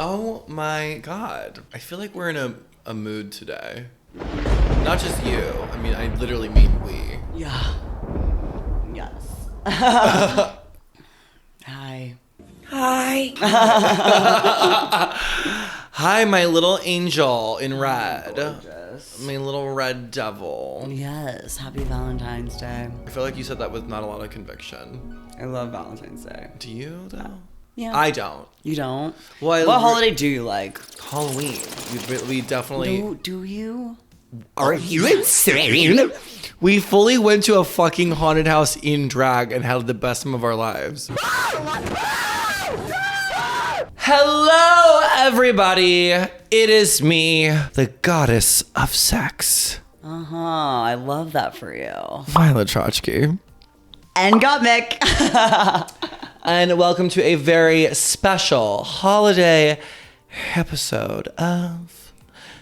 Oh my God. I feel like we're in a mood today. Not just you. I mean, I literally mean we. Yeah. Yes. Hi. Hi. Hi, my little angel in red. Gorgeous. My little red devil. Yes. Happy Valentine's Day. I feel like you said that with not a lot of conviction. I love Valentine's Day. Do you, though? Yeah. I don't. You don't? Well, what holiday do you like? Halloween. We definitely... Do you? Are you insane? We fully went to a fucking haunted house in drag and had the best time of our lives. Hello, everybody. It is me, the goddess of sex. I love that for you. Violet Chachki. And Gottmik. And welcome to a very special holiday episode of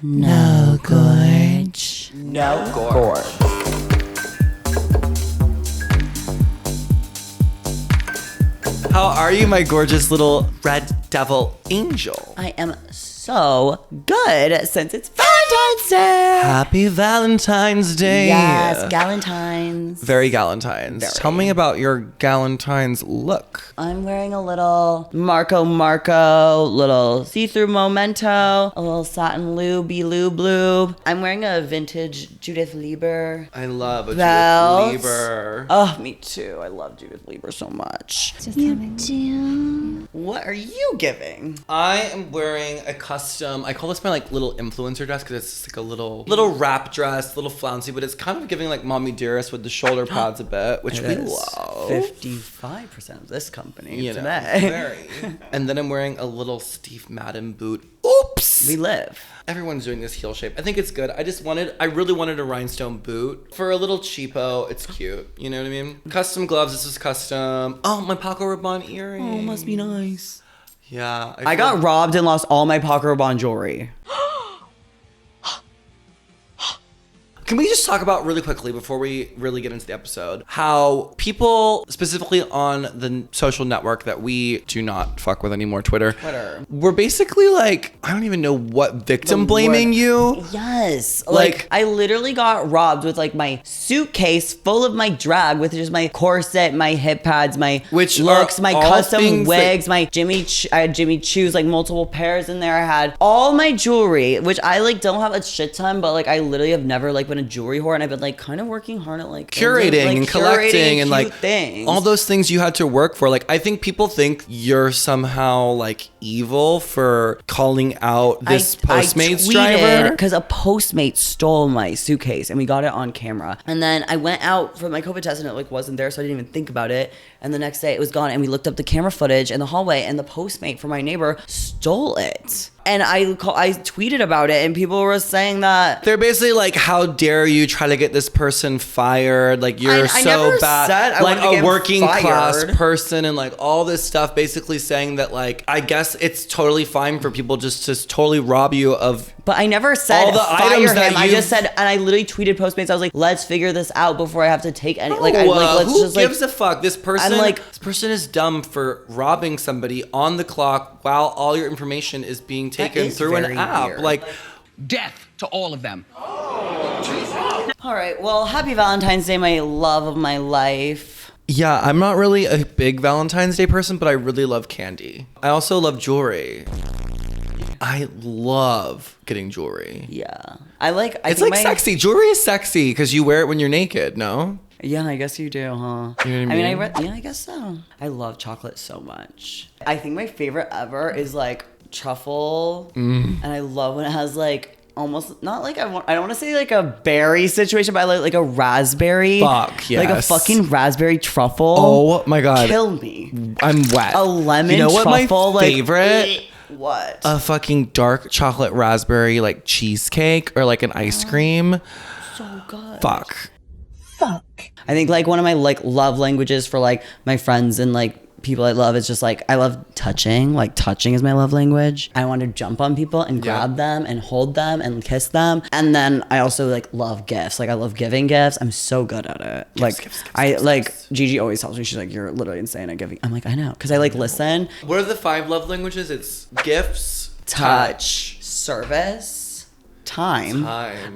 No Gorge. No Gorge. How are you, my gorgeous little red devil angel? I am so good since it's Valentine's Day. Happy Valentine's Day. Yes, Galentines. Very Galentines. Very. Tell me about your Galentine's look. I'm wearing a little Marco, little see-through memento, a little satin lube. I'm wearing a vintage Judith Lieber. I love a Belt. Judith Lieber. Oh, me too. I love Judith Lieber so much. What are you giving? I am wearing a custom, I call this my like little influencer dress because it's like a little wrap dress, little flouncy, but it's kind of giving like mommy dearest with the shoulder pads a bit, which we love. 55% of this company You know, today. very. And then I'm wearing a little Steve Madden boot. Oops! We live. Everyone's doing this heel shape. I think it's good. I really wanted a rhinestone boot. For a little cheapo, it's cute. You know what I mean? Custom gloves, this is custom. Oh, my Paco Rabanne earring. Oh, must be nice. Yeah. I got robbed and lost all my Paco Rabanne jewelry. Can we just talk about really quickly before we really get into the episode, how people specifically on the social network that we do not fuck with anymore, Twitter, we're basically like, I don't even know what victim blaming you. Yes. Like I literally got robbed with like my suitcase full of my drag with just my corset, my hip pads, my looks, my custom wigs, my I had Jimmy Choo's, like multiple pairs in there. I had all my jewelry, which I like don't have a shit ton, but like I literally have never like been a jewelry whore, and I've been like kind of working hard at like curating and collecting and like things. All those things you had to work for. Like I think people think you're somehow like evil for calling out this Postmates driver because a Postmate stole my suitcase and we got it on camera. And then I went out for my COVID test and it like wasn't there, so I didn't even think about it. And the next day it was gone, and we looked up the camera footage in the hallway, and the Postmate for my neighbor stole it. And I tweeted about it, and people were saying that they're basically like, "How dare you try to get this person fired? Like you're I so never bad, said I like wanted to get a working class fired. person," and like all this stuff, basically saying that like I guess it's totally fine for people just to totally rob you of. But I never said all the fire items him. that I just said, and I literally tweeted Postmates. I was like, "Let's figure this out before I have to take any." Let's who just gives a fuck? This person, like, this person is dumb for robbing somebody on the clock while all your information is being taken through an app. Weird. Like, death to all of them. All right. Well, happy Valentine's Day, my love of my life. yeah, I'm not really a big Valentine's Day person, but I really love candy. I also love jewelry. I love getting jewelry. Yeah, It's like sexy. Jewelry is sexy because you wear it when you're naked. No. Yeah, I guess you do, huh? You know what I mean? Yeah, I guess so. I love chocolate so much. I think my favorite ever is like truffle, and I love when it has like almost not like I don't want to say like a berry situation, but I like a raspberry. Fuck yes. Like a fucking raspberry truffle. Oh my god. Kill me. I'm wet. A lemon You know what truffle, my favorite? Like, what? A fucking dark chocolate raspberry like cheesecake or like an ice cream. So good. Fuck. I think like one of my like love languages for like my friends and like people I love is just like, I love touching. Like touching is my love language. I want to jump on people and grab them and hold them and kiss them. And then I also like love gifts. Like I love giving gifts. I'm so good at it. Gifts. Gigi always tells me, she's like, you're literally insane at giving. I'm like, I know. Cause I like listen. What are the 5 love languages? It's gifts, touch, service, time.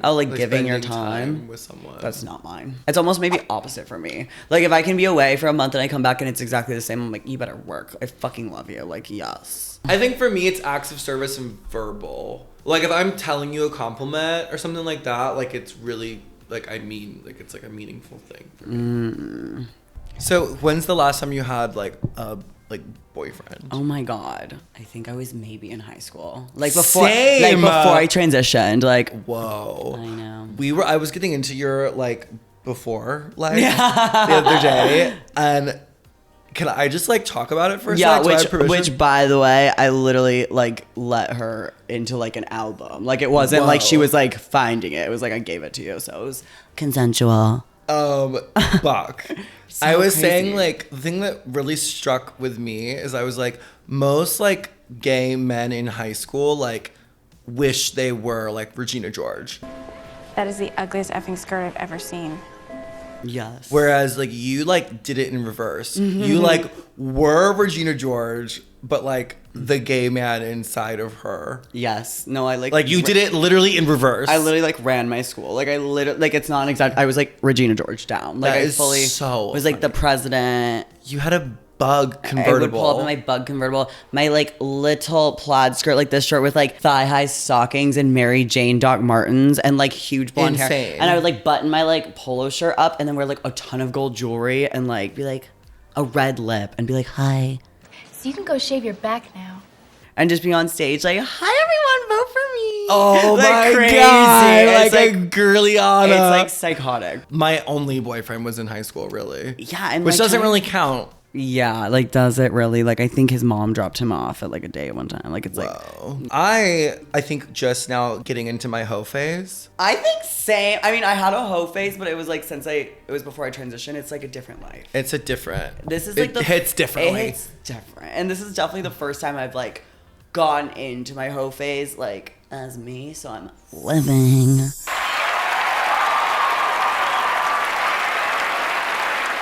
Oh, like giving your time with someone. That's not mine. It's almost maybe opposite for me. Like if I can be away for a month and I come back and it's exactly the same, I'm like, you better work. I fucking love you. Like, yes. I think for me, it's acts of service and verbal. Like if I'm telling you a compliment or something like that, like it's really like it's like a meaningful thing for me. So when's the last time you had like a boyfriend? Oh my god, I think I was maybe in high school, like before I transitioned. Like, whoa, I know. I was getting into your like before life the other day, and can I just like talk about it for a second? Which by the way, I literally like let her into like an album. Like it wasn't like she was like finding it. It was like I gave it to you, so it was consensual. Buck. So I was crazy. saying like the thing that really struck with me is I was like most like gay men in high school like wish they were like Regina George. That is the ugliest effing skirt I've ever seen. Yes. Whereas like you like did it in reverse. You like were Regina George, but like the gay man inside of her. Yes. No, I like you did it literally in reverse. I literally like ran my school. Like I literally like it's not exact. I was like Regina George down. Like that I is fully so was like the president. You had a bug convertible. I would pull up in my bug convertible, my like little plaid skirt, like this shirt with like thigh high stockings and Mary Jane Doc Martens and like huge blonde hair. And I would like button my like polo shirt up and then wear like a ton of gold jewelry and like be like a red lip and be like, hi. So you can go shave your back now. And just be on stage like, hi everyone, vote for me. Oh like, my crazy. God. It's like a girly Anna. It's like psychotic. My only boyfriend was in high school, really. Yeah. And which like, doesn't really count. Yeah, like does it really? Like I think his mom dropped him off at like a date one time. Like it's like I think just now getting into my hoe phase. I think same. I mean, I had a hoe phase, but it was like it was before I transitioned. It's like a different life. It's a different. This is like it hits differently. It hits different, and this is definitely the first time I've like gone into my hoe phase like as me. So I'm living.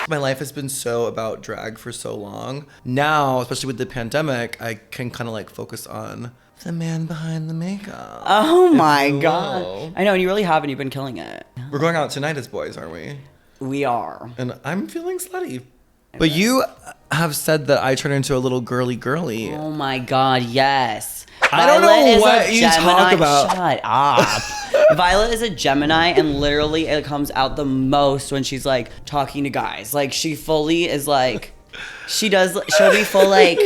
My life has been so about drag for so long. Now, especially with the pandemic, I can kind of like focus on the man behind the makeup. Oh my God. I know, and you really have, and you've been killing it. We're going out tonight as boys, aren't we? We are. And I'm feeling slutty. But you have said that I turn into a little girly. Oh my God, yes. I don't know what you talk about. Shut up. Violet is a Gemini, and literally it comes out the most when she's like talking to guys. Like she fully is like, she'll be full like,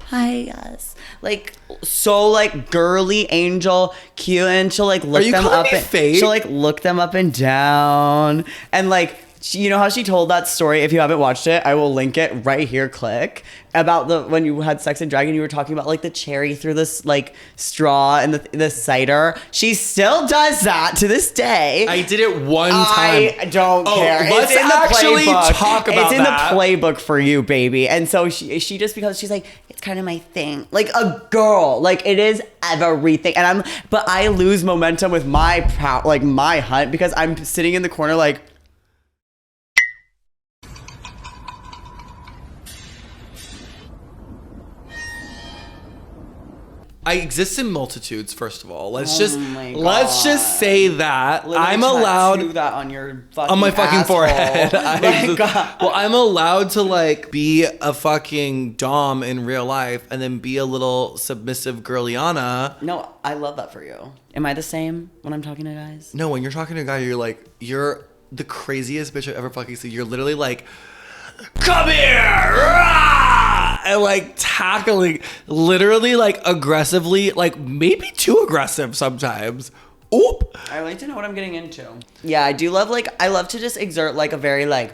hi, yes. Like so like girly, angel, cute, and she'll like look them up. She'll like look them up and down, and like. You know how she told that story? If you haven't watched it, I will link it right here. Click about when you had sex and dragon. You were talking about like the cherry through this like straw and the cider. She still does that to this day. I did it one time. I don't care. Let's actually talk about It's in the playbook for you, baby. And so she just because she's like it's kind of my thing, like a girl, like it is everything. And but I lose momentum with my my hunt because I'm sitting in the corner like. I exist in multitudes. First of all, let's just say that Literally I'm allowed do that on your fucking on my fucking asshole. forehead. God. Well, I'm allowed to like be a fucking dom in real life and then be a little submissive girliana. No, I love that for you. Am I the same when I'm talking to guys? No, when you're talking to a guy, you're the craziest bitch I've ever fucking seen. You're literally like, come here. Rah! And like tackling, literally like aggressively, like maybe too aggressive sometimes. Oop. I like to know what I'm getting into. Yeah, I do love I love to just exert like a very like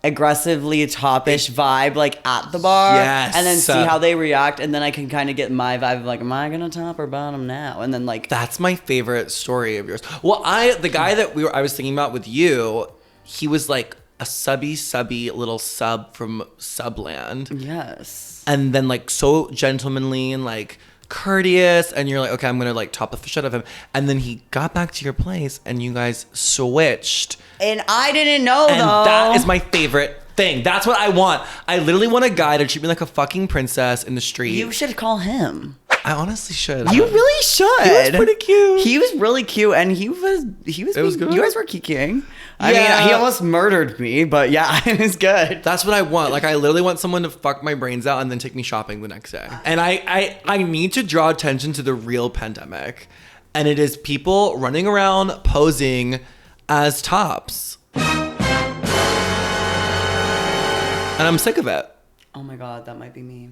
aggressively top-ish vibe like at the bar. Yes. And then see how they react. And then I can kind of get my vibe of like, am I gonna top or bottom now? And then like. That's my favorite story of yours. Well, the guy that I was thinking about with you, he was like a subby little sub from Subland. Yes. And then like so gentlemanly and like courteous, and you're like, okay, I'm gonna like top the shit out of him. And then he got back to your place and you guys switched. And I didn't know, and though. That is my favorite thing. That's what I want. I literally want a guy to treat me like a fucking princess in the street. You should call him. I honestly should. You really should. He was pretty cute. He was really cute, and he was It was good. You guys were kikiing. I mean, Yeah. he almost murdered me, but yeah, it was good. That's what I want. Like, I literally want someone to fuck my brains out and then take me shopping the next day. And I need to draw attention to the real pandemic. And it is people running around posing as tops. And I'm sick of it. Oh my God, that might be me.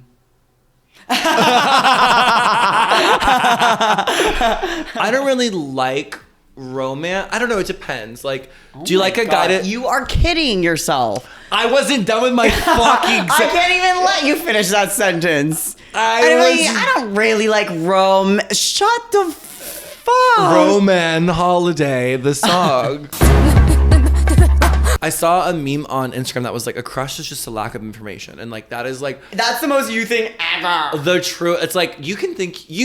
I don't really like romance. I don't know. It depends. Like, do you like a guy to... You are kidding yourself. I wasn't done with my fucking... I can't even let you finish that sentence. I don't really like Shut the fuck. Roman Holiday, the song. I saw a meme on Instagram that was like, a crush is just a lack of information. And like, that is like... That's the most you thing ever. The true... It's like, you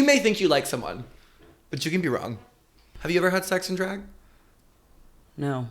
may think you like someone, but you can be wrong. Have you ever had sex in drag? No.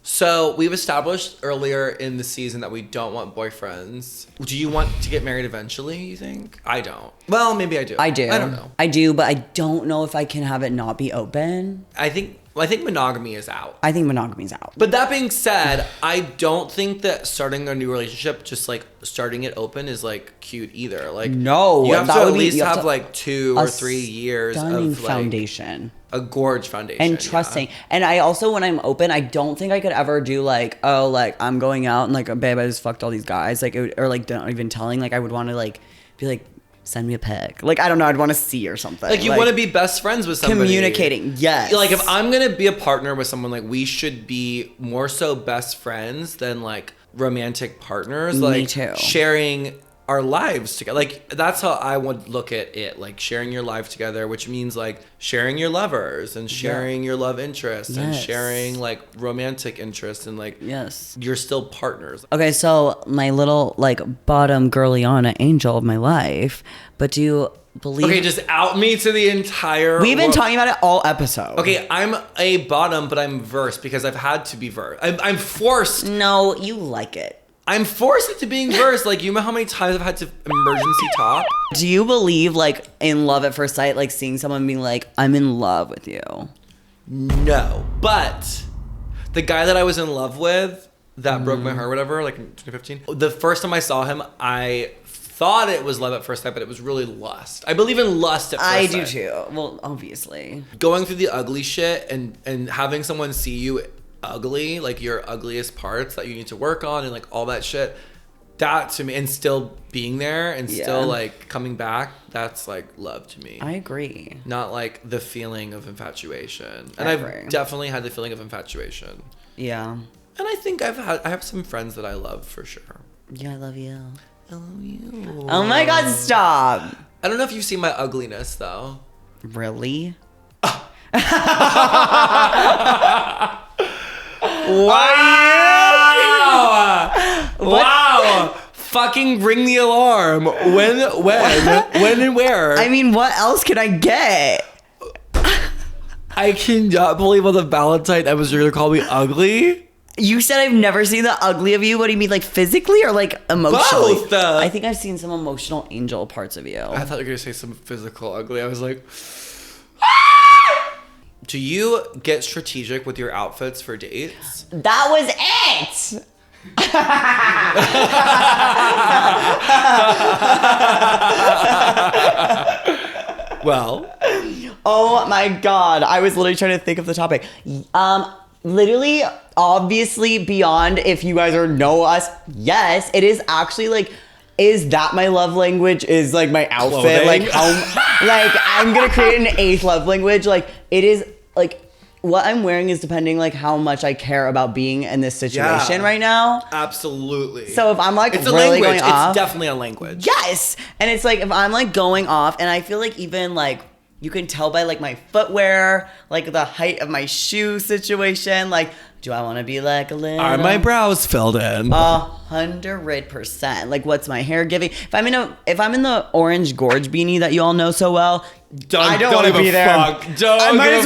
So we've established earlier in the season that we don't want boyfriends. Do you want to get married eventually, you think? I don't. Well, maybe I do. I do. I don't know. I do, but I don't know if I can have it not be open. I think monogamy is out. I think monogamy's out. But that being said, I don't think that starting a new relationship, just like starting it open, is like cute either. Like, no, you have to that at would be- least you have have to- like 2 or 3 years Stunning of like foundation. a Gorge foundation And trusting. yeah. And I also, when I'm open, I don't think I could ever do like, oh, like I'm going out and like, babe, I just fucked all these guys. Like, or like, not even telling. Like, I would want to like be like, send me a pic. Like, I don't know. I'd want to see or something. Like, you want to be best friends with somebody. Communicating. Yes. Like, if I'm going to be a partner with someone, like, we should be more so best friends than like romantic partners. Me Like, too. sharing our lives together. Like, that's how I would look at it. Like, sharing your life together, which means like sharing your lovers and sharing your love interests and Yes. sharing like romantic interests and like, Yes. you're still partners. Okay, so my little like bottom girliana angel of my life, but do you believe? Okay, just out me to the entire We've been world. talking about it all episode. Okay, I'm a bottom, but I'm verse because I've had to be verse. I'm forced. No, you like it. I'm forced into being verse. Like, you know how many times I've had to emergency top? Do you believe like in love at first sight, like seeing someone being like, I'm in love with you? No. But the guy that I was in love with that broke my heart, whatever, like in 2015, the first time I saw him, I thought it was love at first sight, but it was really lust. I believe in lust at first I sight. do too. Well, obviously. Going through the ugly shit and having someone see you ugly, like your ugliest parts that you need to work on and like all that shit, that to me, and still being there and still like coming back, that's like love to me. I agree. Not like the feeling of infatuation. And Ever. I've definitely had the feeling of infatuation. Yeah. And I think I have some friends that I love for sure. Yeah, I love you. I love you. Oh my God, stop. I don't know if you've seen my ugliness though. Really? Wow! Wow! Fucking ring the alarm. When and where? I mean, what else can I get? I cannot believe on the Valentine episode you're gonna call me ugly. You said I've never seen the ugly of you. What do you mean, like physically or like emotionally? Both. I think I've seen some emotional angel parts of you. I thought you were gonna say some physical ugly. I was like, do you get strategic with your outfits for dates? That was it. Well, Oh my God. I was literally trying to think of the topic. Literally, obviously, beyond if you guys know us, yes, it is actually like, is that my love language? Is like my outfit? Clothing? Like, like I'm gonna create an 8th love language. Like, it is like what I'm wearing is depending like how much I care about being in this situation right now. absolutely. So if I'm like it's a really language. going off, It's definitely a language. yes. And it's like if I'm like going off, and I feel like even like You can tell by like my footwear, like the height of my shoe situation. Like, do I want to be like a little? Are my brows filled in? 100%. Like, what's my hair giving? If I'm in the orange Gorge beanie that you all know so well, I don't want to be there. I might as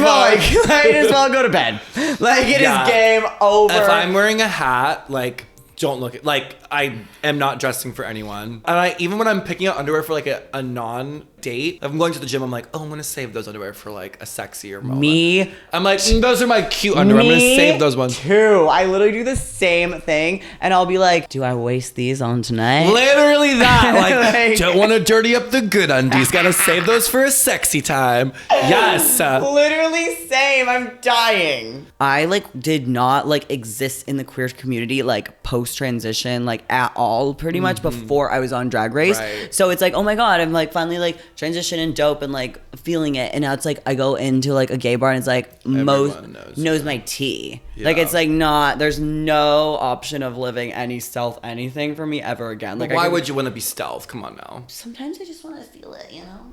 well go to bed. Like, it is game over. If I'm wearing a hat, like, don't look at, like, I am not dressing for anyone. And even when I'm picking out underwear for like a non-date, if I'm going to the gym, I'm like, oh, I'm gonna save those underwear for like a sexier moment. I'm like, those are my cute underwear. I'm gonna save those ones. Too. I literally do the same thing, and I'll be like, do I waste these on tonight? Literally that. Like, don't want to dirty up the good undies. Gotta save those for a sexy time. Yes. Literally same. I'm dying. I like did not like exist in the queer community like post transition like at all pretty much before I was on Drag Race. Right. So it's like, oh my God, I'm like finally like transitioning dope and like feeling it. And now it's like I go into like a gay bar and it's like most knows my tea. Yeah. Like it's like not, there's no option of living any stealth anything for me ever again. Like why would you want to be stealth? Come on now. Sometimes I just want to feel it, you know?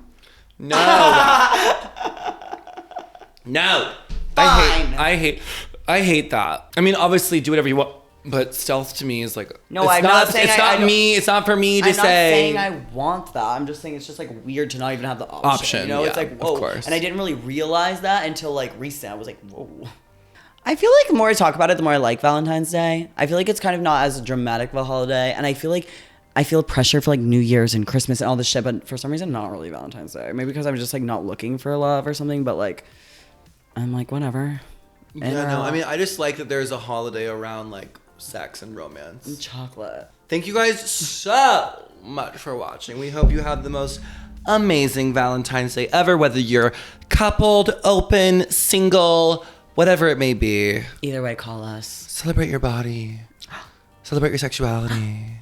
No. No. Fine. I hate that. I mean, obviously do whatever you want. But stealth to me is like I'm not saying it's not me. It's not for me to say. I'm not saying I want that. I'm just saying it's just like weird to not even have the option. You know, yeah, it's like whoa. Of course. And I didn't really realize that until like recent. I was like, whoa. I feel like the more I talk about it, the more I like Valentine's Day. I feel like it's kind of not as dramatic of a holiday, and I feel pressure for like New Year's and Christmas and all this shit. But for some reason, not really Valentine's Day. Maybe because I'm just like not looking for love or something. But like, I'm like whatever. Yeah, no. I mean, I just like that there's a holiday around like sex and romance and chocolate. Thank you guys so much for watching. We hope you have the most amazing Valentine's Day ever, whether you're coupled, open, single, whatever it may be. Either way, call us. Celebrate your body. Celebrate your sexuality.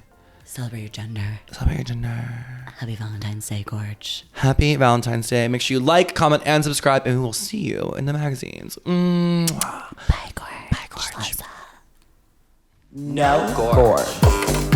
Celebrate your gender. Celebrate your gender. Happy Valentine's Day, Gorge. Happy Valentine's Day. Make sure you like, comment, and subscribe, and we will see you in the magazines. Bye, Gorge. Bye, Gorge. No Gorge.